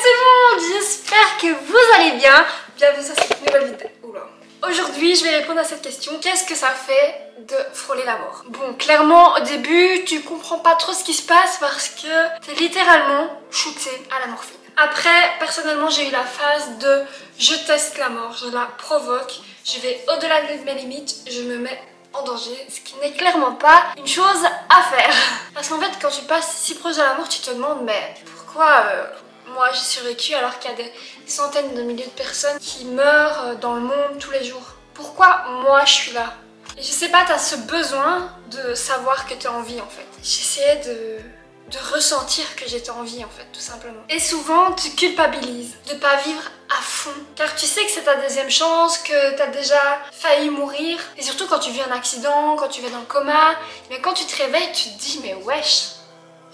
tout le monde, j'espère que vous allez bien. Bienvenue sur cette nouvelle vidéo. Oula. Aujourd'hui, je vais répondre à cette question. Qu'est-ce que ça fait de frôler la mort? Bon, clairement, au début, tu comprends pas trop ce qui se passe parce que t'es littéralement shooté à la morphine. Après, personnellement, j'ai eu la phase de je teste la mort, je la provoque, je vais au-delà de mes limites, je me mets en danger, ce qui n'est clairement pas une chose à faire. Parce qu'en fait, quand tu passes si proche de la mort, tu te demandes, mais pourquoi moi j'ai survécu alors qu'il y a des centaines de milliers de personnes qui meurent dans le monde tous les jours? Pourquoi moi je suis là? Et je sais pas, t'as ce besoin de savoir que t'es en vie en fait. J'essayais de ressentir que j'étais en vie en fait, tout simplement. Et souvent tu culpabilises de pas vivre à fond, car tu sais que c'est ta deuxième chance, que t'as déjà failli mourir, et surtout quand tu vis un accident, quand tu vas dans le coma, mais quand tu te réveilles tu te dis mais wesh,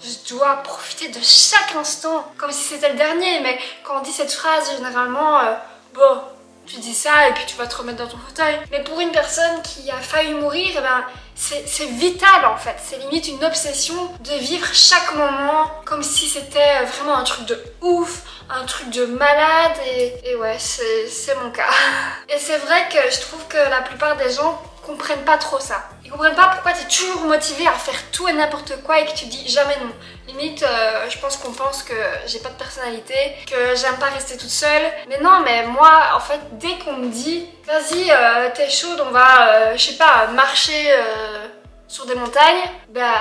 je dois profiter de chaque instant, comme si c'était le dernier. Mais quand on dit cette phrase, généralement, bon, tu dis ça et puis tu vas te remettre dans ton fauteuil. Mais pour une personne qui a failli mourir, eh ben, c'est vital en fait. C'est limite une obsession de vivre chaque moment comme si c'était vraiment un truc de ouf, un truc de malade. Et ouais, c'est mon cas. Et c'est vrai que je trouve que la plupart des gens comprennent pas trop ça. Ils comprennent pas pourquoi tu es toujours motivé à faire tout et n'importe quoi et que tu dis jamais non. Limite, je pense qu'on pense que j'ai pas de personnalité, que j'aime pas rester toute seule. Mais non, mais moi, en fait, dès qu'on me dit vas-y, t'es chaude, on va, je sais pas, marcher sur des montagnes, bah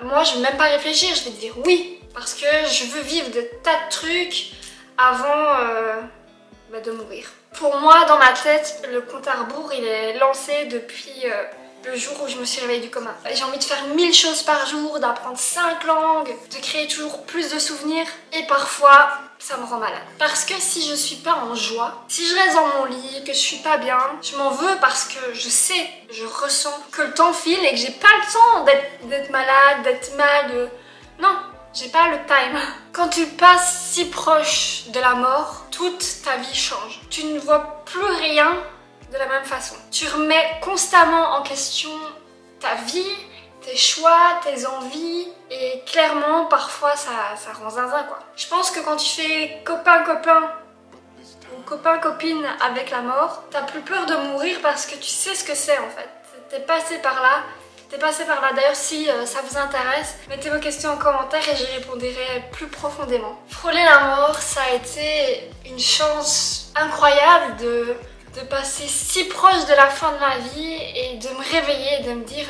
moi je vais même pas réfléchir, je vais dire oui. Parce que je veux vivre des tas de trucs avant de mourir. Pour moi, dans ma tête, le compte à rebours, il est lancé depuis le jour où je me suis réveillée du coma. J'ai envie de faire 1000 choses par jour, d'apprendre 5 langues, de créer toujours plus de souvenirs. Et parfois, ça me rend malade. Parce que si je suis pas en joie, si je reste dans mon lit, que je suis pas bien, je m'en veux parce que je sais, je ressens que le temps file et que j'ai pas le temps d'être malade, d'être mal, Non, j'ai pas le time. Quand tu passes si proche de la mort, toute ta vie change. Tu ne vois plus rien de la même façon. Tu remets constamment en question ta vie, tes choix, tes envies, et clairement parfois ça rend zinzin quoi. Je pense que quand tu fais copain-copain ou copain-copine avec la mort, t'as plus peur de mourir parce que tu sais ce que c'est en fait. T'es passé par là. D'ailleurs, si ça vous intéresse, mettez vos questions en commentaire et j'y répondrai plus profondément. Frôler la mort, ça a été une chance incroyable de passer si proche de la fin de ma vie et de me réveiller et de me dire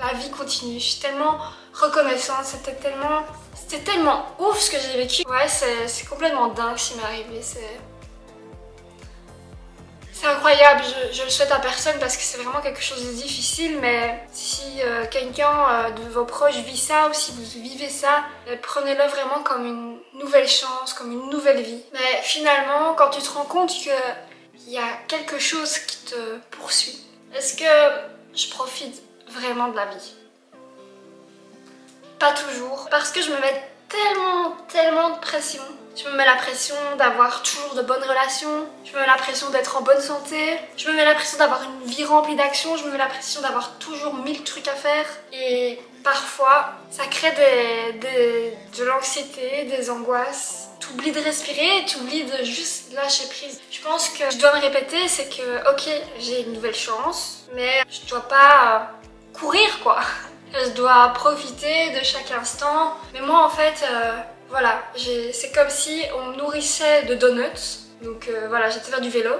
la vie continue. Je suis tellement reconnaissante, c'était tellement ouf ce que j'ai vécu. Ouais, c'est complètement dingue ce qui m'est arrivé. C'est incroyable, je le souhaite à personne parce que c'est vraiment quelque chose de difficile, mais si quelqu'un de vos proches vit ça ou si vous vivez ça, prenez-le vraiment comme une nouvelle chance, comme une nouvelle vie. Mais finalement, quand tu te rends compte qu'il y a quelque chose qui te poursuit, est-ce que je profite vraiment de la vie? Pas toujours, parce que je me mets tellement de pression. Je me mets la pression d'avoir toujours de bonnes relations, je me mets la pression d'être en bonne santé, je me mets la pression d'avoir une vie remplie d'actions, je me mets la pression d'avoir toujours 1000 trucs à faire. Et parfois, ça crée de l'anxiété, des angoisses. T'oublies de respirer, t'oublies de juste lâcher prise. Je pense que je dois me répéter, c'est que ok, j'ai une nouvelle chance, mais je dois pas courir quoi. Je dois profiter de chaque instant. Mais moi en fait, voilà, c'est comme si on me nourrissait de donuts. Donc voilà, j'étais faire du vélo.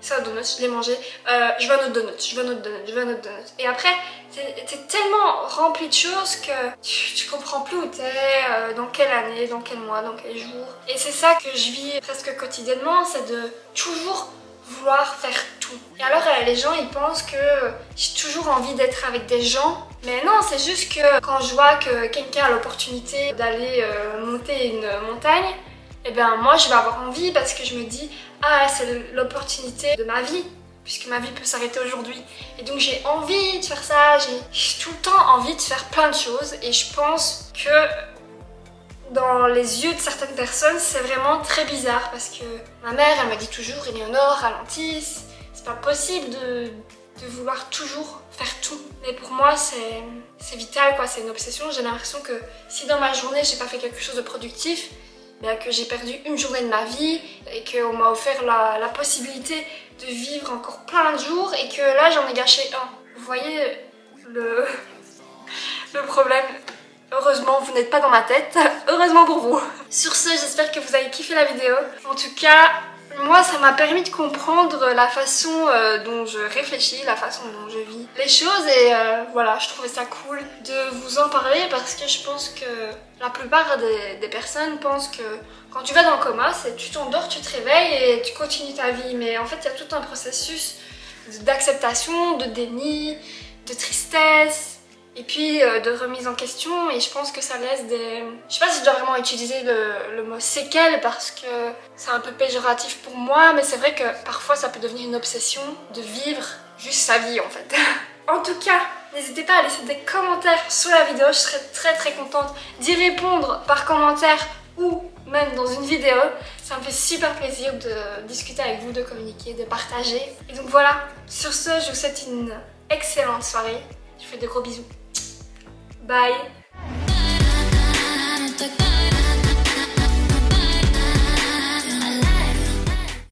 Ça, donuts, je l'ai mangé. Je veux un autre donut, je veux un autre donut, je veux un autre donut. Et après, t'es tellement rempli de choses que tu comprends plus où t'es, dans quelle année, dans quel mois, dans quel jour. Et c'est ça que je vis presque quotidiennement, c'est de toujours vouloir faire tout. Et alors les gens ils pensent que j'ai toujours envie d'être avec des gens, mais non, c'est juste que quand je vois que quelqu'un a l'opportunité d'aller monter une montagne, et bien moi je vais avoir envie parce que je me dis ah c'est l'opportunité de ma vie, puisque ma vie peut s'arrêter aujourd'hui. Et donc j'ai envie de faire ça, j'ai tout le temps envie de faire plein de choses. Et je pense que dans les yeux de certaines personnes, c'est vraiment très bizarre parce que ma mère, elle me dit toujours « Éléonore, ralentis, c'est pas possible de vouloir toujours faire tout. » Mais pour moi, c'est vital, quoi, c'est une obsession. J'ai l'impression que si dans ma journée, j'ai pas fait quelque chose de productif, que j'ai perdu une journée de ma vie et qu'on m'a offert la possibilité de vivre encore plein de jours et que là j'en ai gâché un. Vous voyez le problème? Heureusement vous n'êtes pas dans ma tête, heureusement pour vous. Sur ce, j'espère que vous avez kiffé la vidéo. En tout cas, moi ça m'a permis de comprendre la façon dont je réfléchis, la façon dont je vis les choses et voilà, je trouvais ça cool de vous en parler parce que je pense que la plupart des personnes pensent que quand tu vas dans le coma, c'est tu t'endors, tu te réveilles et tu continues ta vie, mais en fait il y a tout un processus d'acceptation, de déni, de tristesse et puis de remise en question, et je pense que ça laisse des... Je sais pas si je dois vraiment utiliser le mot séquelles parce que c'est un peu péjoratif pour moi, mais c'est vrai que parfois ça peut devenir une obsession de vivre juste sa vie en fait. En tout cas, n'hésitez pas à laisser des commentaires sous la vidéo, je serais très contente d'y répondre par commentaire ou même dans une vidéo. Ça me fait super plaisir de discuter avec vous, de communiquer, de partager. Et donc voilà, sur ce, je vous souhaite une excellente soirée. Je vous fais de gros bisous. Bye.